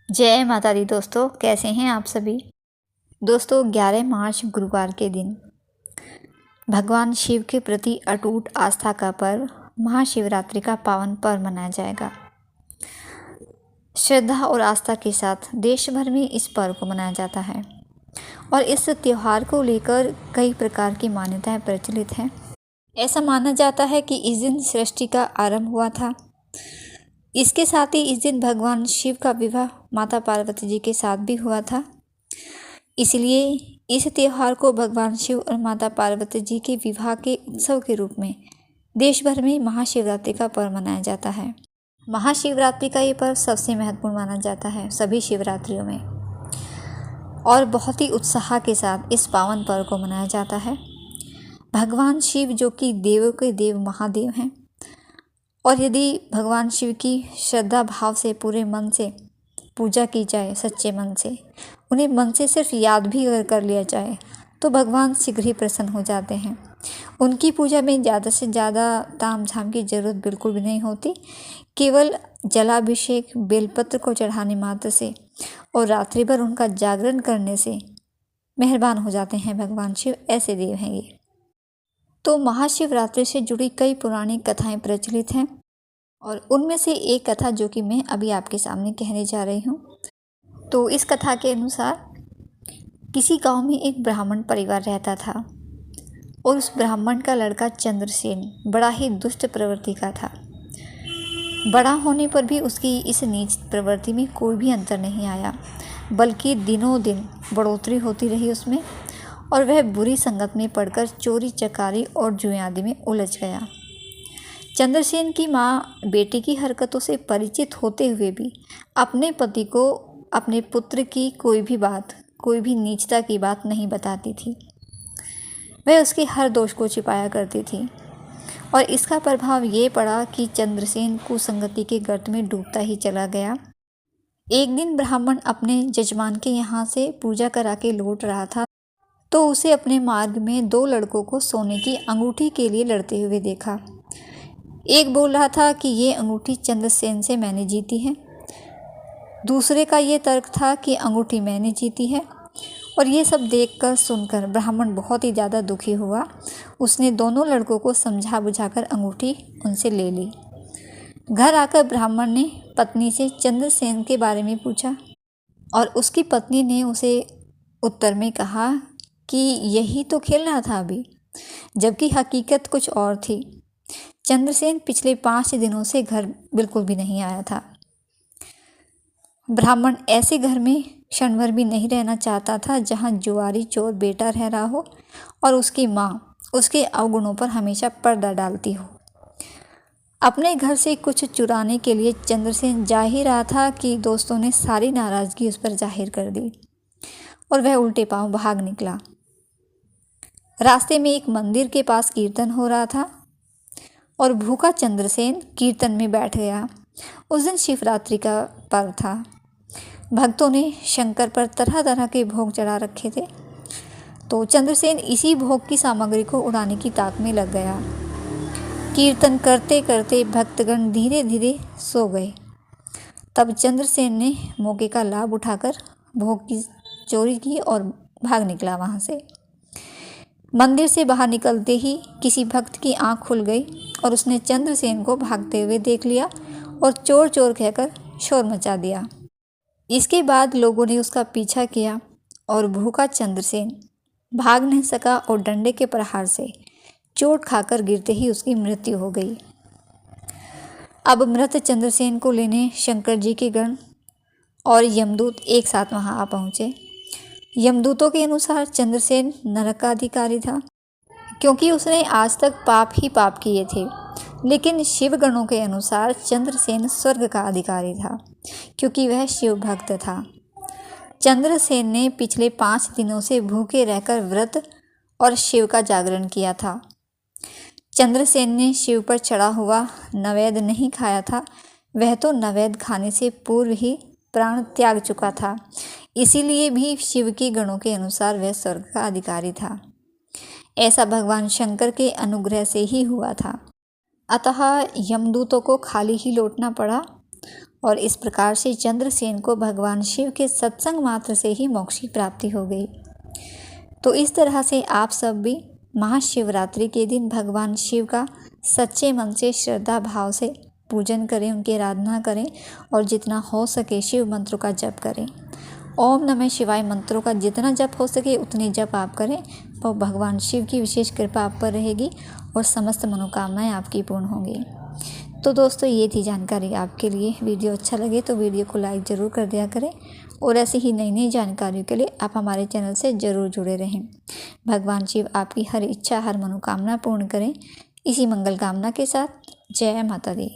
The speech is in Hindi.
जय माता दी दोस्तों, कैसे हैं आप सभी। दोस्तों 11 मार्च गुरुवार के दिन भगवान शिव के प्रति अटूट आस्था का पर्व महाशिवरात्रि का पावन पर्व मनाया जाएगा। श्रद्धा और आस्था के साथ देश भर में इस पर्व को मनाया जाता है और इस त्यौहार को लेकर कई प्रकार की मान्यताएं प्रचलित हैं। ऐसा माना जाता है कि इस दिन सृष्टि का आरंभ हुआ था। इसके साथ ही इस दिन भगवान शिव का विवाह माता पार्वती जी के साथ भी हुआ था। इसलिए इस त्यौहार को भगवान शिव और माता पार्वती जी के विवाह के उत्सव के रूप में देश भर में महाशिवरात्रि का पर्व मनाया जाता है। महाशिवरात्रि का ये पर्व सबसे महत्वपूर्ण माना जाता है सभी शिवरात्रियों में और बहुत ही उत्साह के साथ इस पावन पर्व को मनाया जाता है। भगवान शिव जो कि देवों के देव महादेव हैं और यदि भगवान शिव की श्रद्धा भाव से पूरे मन से पूजा की जाए, सच्चे मन से उन्हें मन से सिर्फ याद भी अगर कर लिया जाए तो भगवान शीघ्र ही प्रसन्न हो जाते हैं। उनकी पूजा में ज़्यादा से ज़्यादा ताम झाम की ज़रूरत बिल्कुल भी नहीं होती। केवल जलाभिषेक, बेलपत्र को चढ़ाने मात्र से और रात्रि भर उनका जागरण करने से मेहरबान हो जाते हैं भगवान शिव। ऐसे देव हैं ये। तो महाशिवरात्रि से जुड़ी कई पुरानी कथाएं प्रचलित हैं और उनमें से एक कथा जो कि मैं अभी आपके सामने कहने जा रही हूँ। तो इस कथा के अनुसार किसी गांव में एक ब्राह्मण परिवार रहता था और उस ब्राह्मण का लड़का चंद्रसेन बड़ा ही दुष्ट प्रवृत्ति का था। बड़ा होने पर भी उसकी इस नीच प्रवृत्ति में कोई भी अंतर नहीं आया, बल्कि दिनों दिन बढ़ोतरी होती रही उसमें और वह बुरी संगत में पड़कर चोरी चकारी और जुए आदि में उलझ गया। चंद्रसेन की माँ बेटी की हरकतों से परिचित होते हुए भी अपने पति को अपने पुत्र की कोई भी नीचता की बात नहीं बताती थी। वह उसके हर दोष को छिपाया करती थी और इसका प्रभाव ये पड़ा कि चंद्रसेन कुसंगति के गर्त में डूबता ही चला गया। एक दिन ब्राह्मण अपने जजमान के यहाँ से पूजा करा के लौट रहा था तो उसे अपने मार्ग में दो लड़कों को सोने की अंगूठी के लिए लड़ते हुए देखा। एक बोल रहा था कि ये अंगूठी चंद्रसेन से मैंने जीती है, दूसरे का ये तर्क था कि अंगूठी मैंने जीती है। और ये सब देखकर सुनकर ब्राह्मण बहुत ही ज़्यादा दुखी हुआ। उसने दोनों लड़कों को समझा बुझाकर अंगूठी उनसे ले ली। घर आकर ब्राह्मण ने पत्नी से चंद्रसेन के बारे में पूछा और उसकी पत्नी ने उसे उत्तर में कहा कि यही तो खेल रहा था अभी, जबकि हकीकत कुछ और थी। चंद्रसेन पिछले 5 दिनों से घर बिल्कुल भी नहीं आया था। ब्राह्मण ऐसे घर में क्षण भर भी नहीं रहना चाहता था जहां जुआरी चोर बेटा रह रहा हो और उसकी माँ उसके अवगुणों पर हमेशा पर्दा डालती हो। अपने घर से कुछ चुराने के लिए चंद्रसेन जा ही रहा था कि दोस्तों ने सारी नाराज़गी उस पर जाहिर कर दी और वह उल्टे पांव भाग निकला। रास्ते में एक मंदिर के पास कीर्तन हो रहा था और भूखा चंद्रसेन कीर्तन में बैठ गया। उस दिन शिवरात्रि का पर्व था। भक्तों ने शंकर पर तरह तरह के भोग चढ़ा रखे थे तो चंद्रसेन इसी भोग की सामग्री को उड़ाने की ताक में लग गया। कीर्तन करते करते भक्तगण धीरे धीरे सो गए। तब चंद्रसेन ने मौके का लाभ उठाकर भोग की चोरी की और भाग निकला वहाँ से। मंदिर से बाहर निकलते ही किसी भक्त की आंख खुल गई और उसने चंद्रसेन को भागते हुए देख लिया और चोर चोर कहकर शोर मचा दिया। इसके बाद लोगों ने उसका पीछा किया और भूखा चंद्रसेन भाग नहीं सका और डंडे के प्रहार से चोट खाकर गिरते ही उसकी मृत्यु हो गई। अब मृत चंद्रसेन को लेने शंकर जी के गण और यमदूत एक साथ वहां आ पहुंचे। यमदूतों के अनुसार चंद्रसेन नरक का अधिकारी था क्योंकि उसने आज तक पाप ही पाप किए थे, लेकिन शिवगणों के अनुसार चंद्रसेन स्वर्ग का अधिकारी था क्योंकि वह शिव भक्त था। चंद्रसेन ने पिछले 5 दिनों से भूखे रहकर व्रत और शिव का जागरण किया था। चंद्रसेन ने शिव पर चढ़ा हुआ नैवेद्य नहीं खाया था। वह तो नैवेद्य खाने से पूर्व ही प्राण त्याग चुका था, इसीलिए भी शिव के गणों के अनुसार वह स्वर्ग का अधिकारी था। ऐसा भगवान शंकर के अनुग्रह से ही हुआ था। अतः यमदूतों को खाली ही लौटना पड़ा और इस प्रकार से चंद्रसेन को भगवान शिव के सत्संग मात्र से ही मोक्ष की प्राप्ति हो गई। तो इस तरह से आप सब भी महाशिवरात्रि के दिन भगवान शिव का सच्चे मन से श्रद्धा भाव से पूजन करें, उनकी आराधना करें और जितना हो सके शिव मंत्रों का जप करें। ओम नमः शिवाय मंत्रों का जितना जप हो सके उतनी जप आप करें, तो भगवान शिव की विशेष कृपा आप पर रहेगी और समस्त मनोकामनाएं आपकी पूर्ण होंगी। तो दोस्तों, ये थी जानकारी आपके लिए। वीडियो अच्छा लगे तो वीडियो को लाइक ज़रूर कर दिया करें और ऐसी ही नई नई जानकारियों के लिए आप हमारे चैनल से ज़रूर जुड़े रहें। भगवान शिव आपकी हर इच्छा, हर मनोकामना पूर्ण करें। इसी मंगल कामना के साथ जय माता दी।